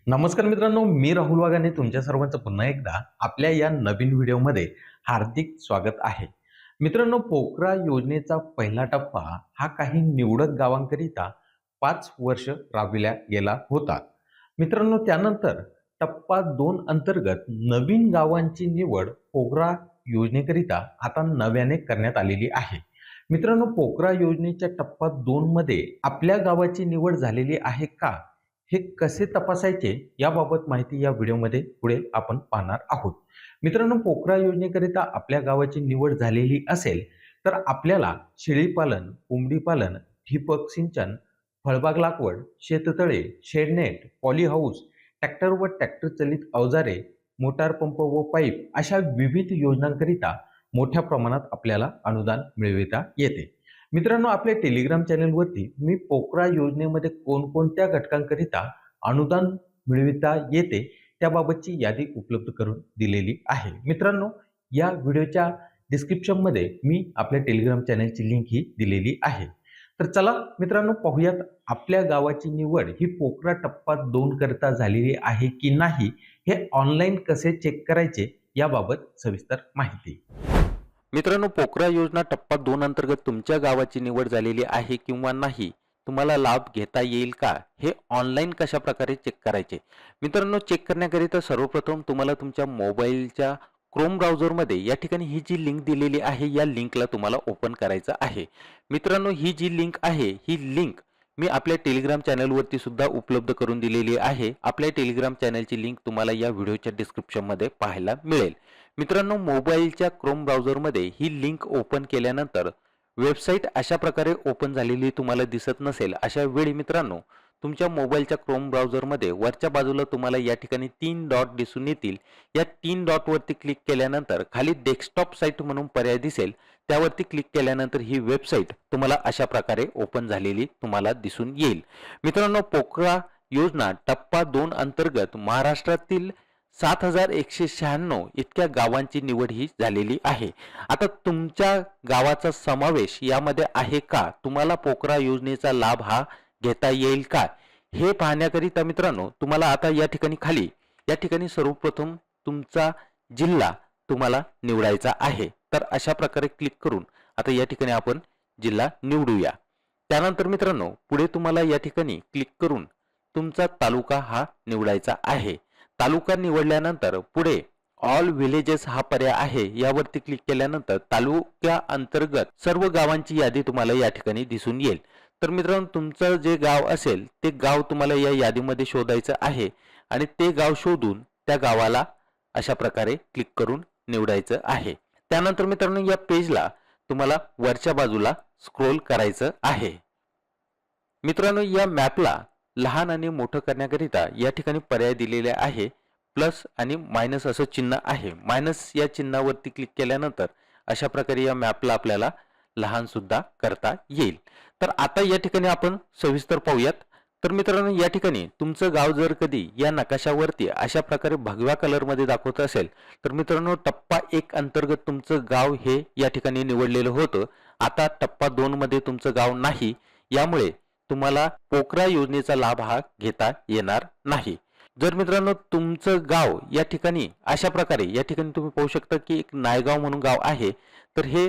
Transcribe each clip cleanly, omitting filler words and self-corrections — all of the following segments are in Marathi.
नमस्कार मित्रांनो, मी राहुल वाघाने तुमच्या सर्वांचं पुन्हा एकदा आपल्या या नवीन व्हिडिओमध्ये हार्दिक स्वागत आहे. मित्रांनो, पोकरा योजनेचा पहिला टप्पा हा काही निवडक गावांकरिता 5 वर्ष राबविला गेला होता. मित्रांनो, त्यानंतर टप्पा 2 अंतर्गत नवीन गावांची निवड पोकरा योजनेकरिता आता नव्याने करण्यात आलेली आहे. मित्रांनो, पोकरा योजनेच्या टप्पा 2 मध्ये आपल्या गावाची निवड झालेली आहे का, हे कसे तपासायचे याबाबत माहिती या व्हिडिओमध्ये पुढे आपण पाहणार आहोत. मित्रांनो, पोकरा योजनेकरिता आपल्या गावाची निवड झालेली असेल तर आपल्याला शेळीपालन, कोंबडी पालन, ठिबक सिंचन, फळबाग लागवड, शेततळे, शेडनेट, पॉली हाऊस, ट्रॅक्टर व ट्रॅक्टर चलित अवजारे, मोटार पंप व पाईप अशा विविध योजनांकरिता मोठ्या प्रमाणात आपल्याला अनुदान मिळविता येते. मित्रांनो, आपल्या टेलिग्राम चॅनलवरती मी पोकरा योजनेमध्ये कोणकोणत्या घटकांकरिता अनुदान मिळविता येते त्याबाबतची यादी उपलब्ध करून दिलेली आहे. मित्रांनो, या व्हिडिओच्या डिस्क्रिप्शनमध्ये मी आपल्या टेलिग्राम चॅनलची लिंक ही दिलेली आहे. तर चला मित्रांनो, पाहूयात आपल्या गावाची निवड ही पोकरा टप्पा 2 करता झालेली आहे की नाही, हे ऑनलाईन कसे चेक करायचे याबाबत सविस्तर माहिती. मित्रांनो, पोकरा योजना टप्पा 2 अंतर्गत तुमच्या गावाची निवड झालेली आहे किंवा नाही, तुम्हाला लाभ घेता येईल का, हे ऑनलाईन कशा प्रकारे चेक करायचे. मित्रांनो, चेक करण्याकरिता सर्वप्रथम तुम्हाला तुमच्या मोबाईलच्या क्रोम ब्राउझरमध्ये या ठिकाणी ही जी लिंक दिलेली आहे या लिंकला तुम्हाला ओपन करायचं आहे. मित्रांनो, ही जी लिंक आहे ही लिंक मी आपल्या टेलिग्राम चॅनलवरती सुद्धा उपलब्ध करून दिलेली आहे. आपल्या टेलिग्राम चॅनलची लिंक तुम्हाला या व्हिडिओच्या डिस्क्रिप्शनमध्ये पाहायला मिळेल. मित्रांनो, मोबाईलच्या क्रोम ब्राउझरमध्ये ही लिंक ओपन केल्यानंतर वेबसाईट अशा प्रकारे ओपन झालेली तुम्हाला दिसत नसेल, अशा वेळी मित्रांनो तुमच्या मोबाईलच्या क्रोम ब्राउझरमध्ये वरच्या बाजूला तुम्हाला या ठिकाणी 3 डॉट दिसून येतील. या 3 डॉटवरती क्लिक केल्यानंतर खाली डेस्कटॉप साईट म्हणून पर्याय दिसेल, त्यावरती क्लिक केल्यानंतर ही वेबसाईट तुम्हाला अशा प्रकारे ओपन झालेली तुम्हाला दिसून येईल. मित्रांनो, पोकरा योजना टप्पा 2 अंतर्गत महाराष्ट्रातील 7196 इतक्या गावांची निवड ही झालेली आहे. आता तुमच्या गावाचा समावेश यामध्ये आहे का, तुम्हाला पोकरा योजनेचा लाभ हा घेता येईल का, हे पाहण्याकरिता मित्रांनो तुम्हाला आता या ठिकाणी खाली या ठिकाणी सर्वप्रथम तुमचा जिल्हा तुम्हाला निवडायचा आहे. तर अशा प्रकारे क्लिक करून आता या ठिकाणी आपण जिल्हा निवडूया. त्यानंतर मित्रांनो पुढे तुम्हाला या ठिकाणी क्लिक करून तुमचा तालुका हा निवडायचा आहे. तालुका निवडल्यानंतर पुढे ऑल विलेजेस हा पर्याय आहे, यावरती क्लिक केल्यानंतर तालुक्या अंतर्गत सर्व गावांची यादी तुम्हाला या ठिकाणी दिसून येईल. तर मित्रांनो, तुमचं जे गाव असेल ते गाव तुम्हाला या यादीमध्ये शोधायचं आहे आणि ते गाव शोधून त्या गावाला अशा प्रकारे क्लिक करून निवडायचं आहे. त्यानंतर मित्रांनो या पेजला तुम्हाला वरच्या बाजूला स्क्रोल करायचं आहे. मित्रांनो, या मॅपला लहान आणि मोठं करण्याकरिता या ठिकाणी पर्याय दिलेले आहे. प्लस आणि मायनस असं चिन्ह आहे. मायनस या चिन्हावरती क्लिक केल्यानंतर अशा प्रकारे या मॅपला आपल्याला लहान सुद्धा करता येईल. तर आता या ठिकाणी आपण सविस्तर पाहूयात. तर मित्रांनो, या ठिकाणी तुमचं गाव जर कधी या नकाशावरती अशा प्रकारे भगव्या कलरमध्ये दाखवत असेल तर मित्रांनो टप्पा 1 अंतर्गत तुमचं गाव हे या ठिकाणी निवडलेलं होतं. आता टप्पा 2 मध्ये तुमचं गाव नाही, यामुळे तुम्हाला पोकरा योजनेचा लाभ हा घेता येणार नाही. जर मित्रांनो तुमचं गाव या ठिकाणी अशा प्रकारे या ठिकाणी तुम्ही पाहू शकता की एक नायगाव म्हणून गाव आहे, तर हे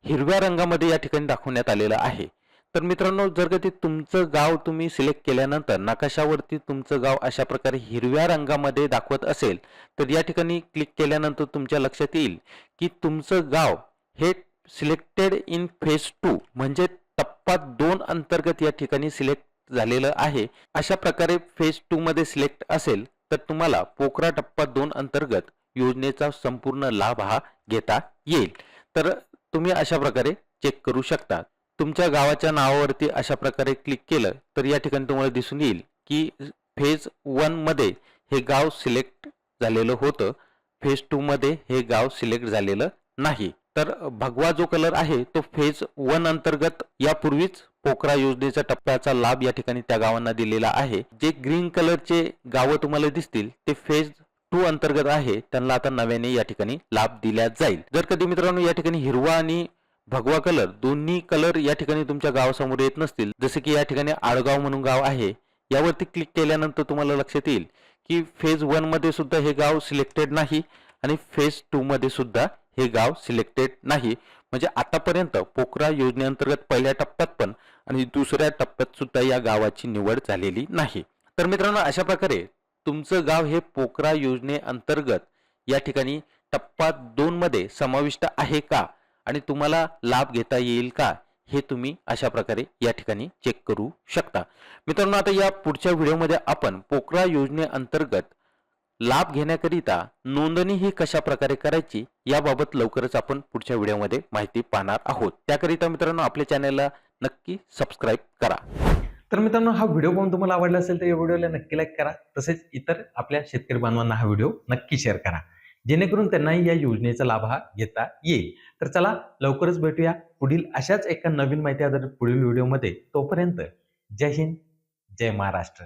हिरव्या रंगामध्ये या ठिकाणी दाखवण्यात आलेलं आहे. तर मित्रांनो, जर कधी तुमचं गाव तुम्ही सिलेक्ट केल्यानंतर नकाशावरती तुमचं गाव अशा प्रकारे हिरव्या रंगामध्ये दाखवत असेल तर या ठिकाणी क्लिक केल्यानंतर तुमच्या लक्षात येईल की तुमचं गाव हे सिलेक्टेड इन फेज 2 म्हणजे टप्पा 2 अंतर्गत या ठिकाणी सिलेक्ट झालेलं आहे. अशा प्रकारे फेज 2 मध्ये सिलेक्ट असेल तर तुम्हाला पोकरा टप्पा 2 अंतर्गत योजनेचा संपूर्ण लाभ हा घेता येईल. तर तुम्ही अशा प्रकारे चेक करू शकता. तुमच्या गावाच्या नावावरती अशा प्रकारे क्लिक केलं तर या ठिकाणी तुम्हाला दिसून येईल की फेज 1 मध्ये हे गाव सिलेक्ट झालेलं होतं, फेज 2 मध्ये हे गाव सिलेक्ट झालेलं नाही. तर भगवा जो कलर आहे तो फेज 1 अंतर्गत यापूर्वीच पोकरा योजनेच्या टप्प्याचा लाभ या ठिकाणी त्या गावांना दिलेला आहे. जे ग्रीन कलरचे गावं तुम्हाला दिसतील ते फेज 2 अंतर्गत आहे, त्यांना आता नव्याने या ठिकाणी लाभ दिला जाईल. जर कधी मित्रांनो या ठिकाणी हिरवा आणि भगवा कलर दोन्ही कलर या ठिकाणी तुमच्या गावासमोर येत नसतील, जसे की या ठिकाणी आळगाव म्हणून गाव आहे, यावरती क्लिक केल्यानंतर तुम्हाला लक्षात येईल की फेज 1 मध्ये सुद्धा हे गाव सिलेक्टेड नाही आणि फेज 2 मध्ये सुद्धा हे गाव सिलेक्टेड नाही. म्हणजे आतापर्यंत पोकरा योजनेअंतर्गत पहिल्या टप्प्यात पण आणि दुसऱ्या टप्प्यात सुद्धा या गावाची निवड झालेली नाही. तर मित्रांनो, अशा प्रकारे तुमचं गाव हे पोकरा योजनेअंतर्गत या ठिकाणी टप्पा 2 मध्ये समाविष्ट आहे का आणि तुम्हाला लाभ घेता येईल का, हे तुम्ही अशा प्रकारे या ठिकाणी चेक करू शकता. मित्रांनो, आता या पुढच्या व्हिडिओमध्ये आपण पोकरा योजनेअंतर्गत लाभ घेण्याकरिता नोंदणी ही कशा प्रकारे करायची याबाबत लवकरच आपण पुढच्या व्हिडिओमध्ये माहिती पाहणार आहोत. त्याकरिता मित्रांनो, आपल्या चॅनलला नक्की सबस्क्राईब करा. तर मित्रांनो, हा व्हिडिओ पाहून तुम्हाला आवडला असेल तर या व्हिडिओला नक्की लाईक करा. तसेच इतर आपल्या शेतकरी बांधवांना हा व्हिडिओ नक्की शेअर करा, जेणेकरून त्यांनाही या योजनेचा लाभ हा घेता येईल. तर चला लवकरच भेटूया पुढील अशाच एका नवीन माहिती आधारित पुढील व्हिडिओमध्ये. तोपर्यंत जय हिंद, जय महाराष्ट्र.